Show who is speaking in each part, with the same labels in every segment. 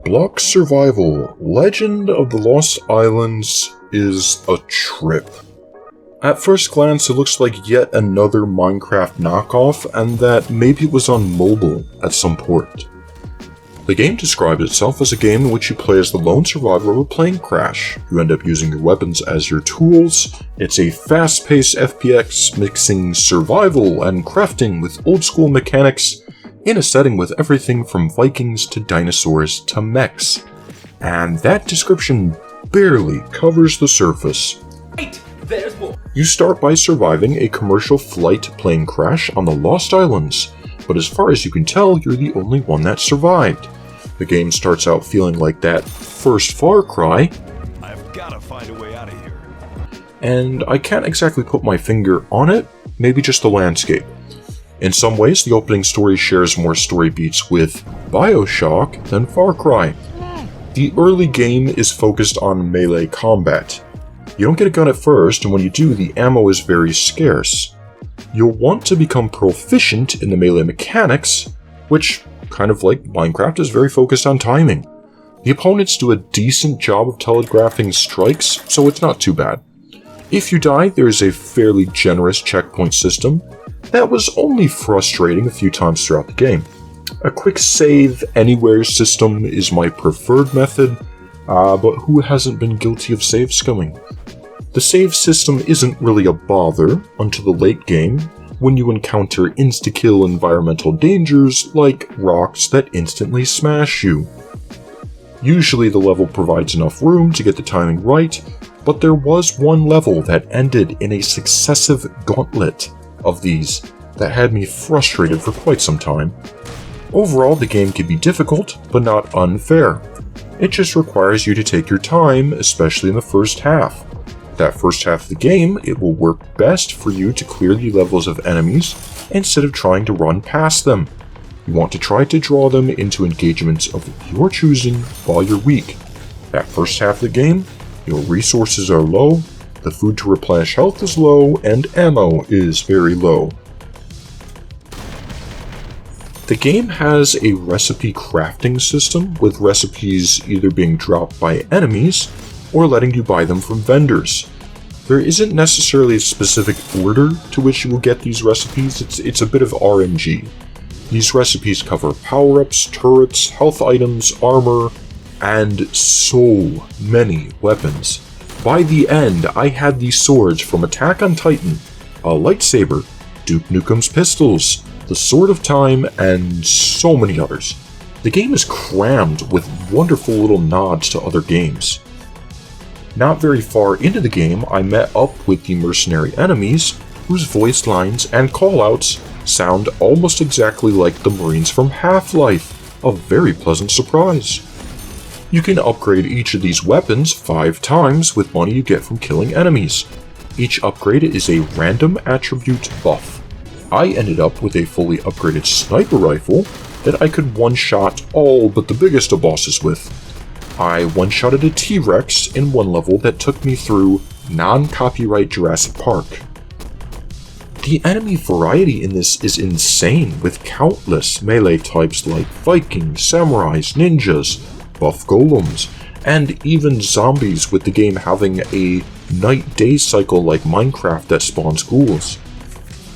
Speaker 1: Block Survival: Legend of the Lost Islands is a trip. At first glance, it looks like yet another Minecraft knockoff, and that maybe it was on mobile at some point. The game describes itself as a game in which you play as the lone survivor of a plane crash. You end up using your weapons as your tools. It's a fast-paced FPS mixing survival and crafting with old-school mechanics in a setting with everything from Vikings to dinosaurs to mechs. And that description barely covers the surface.
Speaker 2: Wait, there's more.
Speaker 1: You start by surviving a commercial flight plane crash on the Lost Islands, but as far as you can tell, you're the only one that survived. The game starts out feeling like that first Far Cry.
Speaker 3: I've gotta find a way out of here.
Speaker 1: And I can't exactly put my finger on it, maybe just the landscape. In some ways, the opening story shares more story beats with BioShock than Far Cry. The early game is focused on melee combat. You don't get a gun at first, and when you do, the ammo is very scarce. You'll want to become proficient in the melee mechanics, which, kind of like Minecraft, is very focused on timing. The opponents do a decent job of telegraphing strikes, so it's not too bad. If you die, there is a fairly generous checkpoint system that was only frustrating a few times throughout the game. A quick save anywhere system is my preferred method, but who hasn't been guilty of save scumming? The save system isn't really a bother until the late game, when you encounter insta-kill environmental dangers like rocks that instantly smash you. Usually the level provides enough room to get the timing right, but there was one level that ended in a successive gauntlet of these that had me frustrated for quite some time. Overall, the game can be difficult, but not unfair. It just requires you to take your time, especially in the first half. That first half of the game, it will work best for you to clear the levels of enemies instead of trying to run past them. You want to try to draw them into engagements of your choosing while you're weak. That first half of the game, your resources are low, the food to replenish health is low, and ammo is very low. The game has a recipe crafting system, with recipes either being dropped by enemies or letting you buy them from vendors. There isn't necessarily a specific order to which you will get these recipes, it's a bit of RNG. These recipes cover power-ups, turrets, health items, armor, and so many weapons. By the end, I had these swords from Attack on Titan, a lightsaber, Duke Nukem's pistols, the Sword of Time, and so many others. The game is crammed with wonderful little nods to other games. Not very far into the game, I met up with the mercenary enemies, whose voice lines and callouts sound almost exactly like the Marines from Half-Life, a very pleasant surprise. You can upgrade each of these weapons 5 times with money you get from killing enemies. Each upgrade is a random attribute buff. I ended up with a fully upgraded sniper rifle that I could one-shot all but the biggest of bosses with. I one-shotted a T-Rex in one level that took me through non-copyright Jurassic Park. The enemy variety in this is insane, with countless melee types like Vikings, samurais, ninjas, buff golems, and even zombies, with the game having a night-day cycle like Minecraft that spawns ghouls.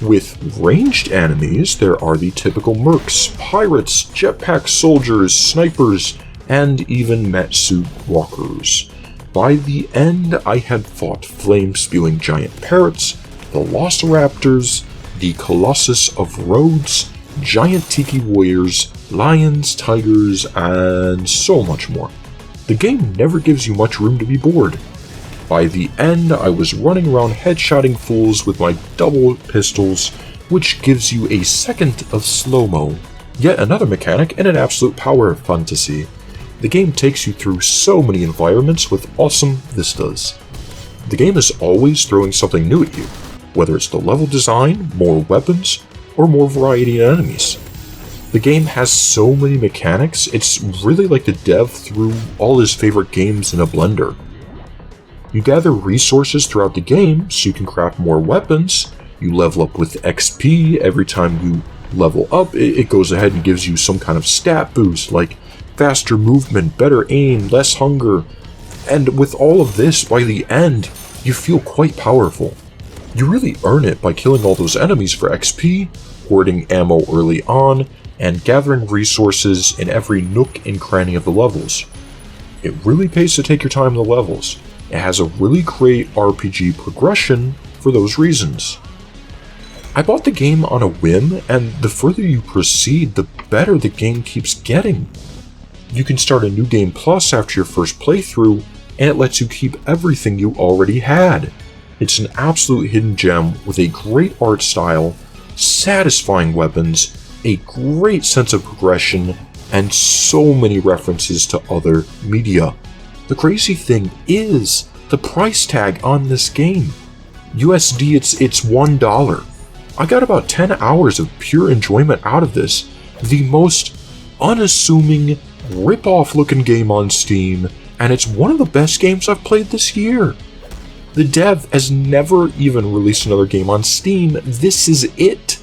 Speaker 1: With ranged enemies, there are the typical mercs, pirates, jetpack soldiers, snipers, and even Metsuit walkers. By the end, I had fought flame-spewing giant parrots, the Velociraptors, the Colossus of Rhodes, giant tiki warriors, lions, tigers, and so much more. The game never gives you much room to be bored. By the end, I was running around headshotting fools with my double pistols, which gives you a second of slow-mo. Yet another mechanic and an absolute power fantasy. The game takes you through so many environments with awesome vistas. The game is always throwing something new at you, whether it's the level design, more weapons, or more variety in enemies. The game has so many mechanics, it's really like the dev threw all his favorite games in a blender. You gather resources throughout the game so you can craft more weapons, you level up with XP every time you level up, it goes ahead and gives you some kind of stat boost like faster movement, better aim, less hunger, and with all of this, by the end, you feel quite powerful. You really earn it by killing all those enemies for XP, hoarding ammo early on, and gathering resources in every nook and cranny of the levels. It really pays to take your time in the levels. It has a really great RPG progression for those reasons. I bought the game on a whim, and the further you proceed, the better the game keeps getting. You can start a new game plus after your first playthrough, and it lets you keep everything you already had. It's an absolute hidden gem with a great art style, satisfying weapons, a great sense of progression, and so many references to other media. The crazy thing is the price tag on this game. USD, it's $1. I got about 10 hours of pure enjoyment out of this. The most unassuming, rip-off looking game on Steam, and it's one of the best games I've played this year. The dev has never even released another game on Steam. This is it.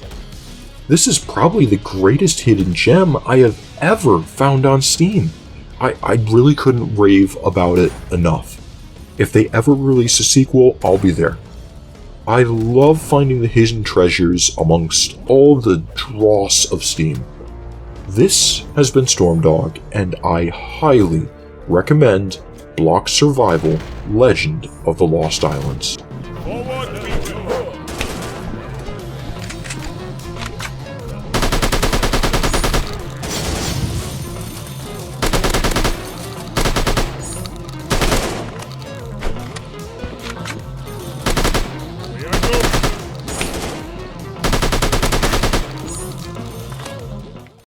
Speaker 1: This is probably the greatest hidden gem I have ever found on Steam. I really couldn't rave about it enough. If they ever release a sequel, I'll be there. I love finding the hidden treasures amongst all the dross of Steam. This has been Stormdog, and I highly recommend Block Survival: Legend of the Lost Islands.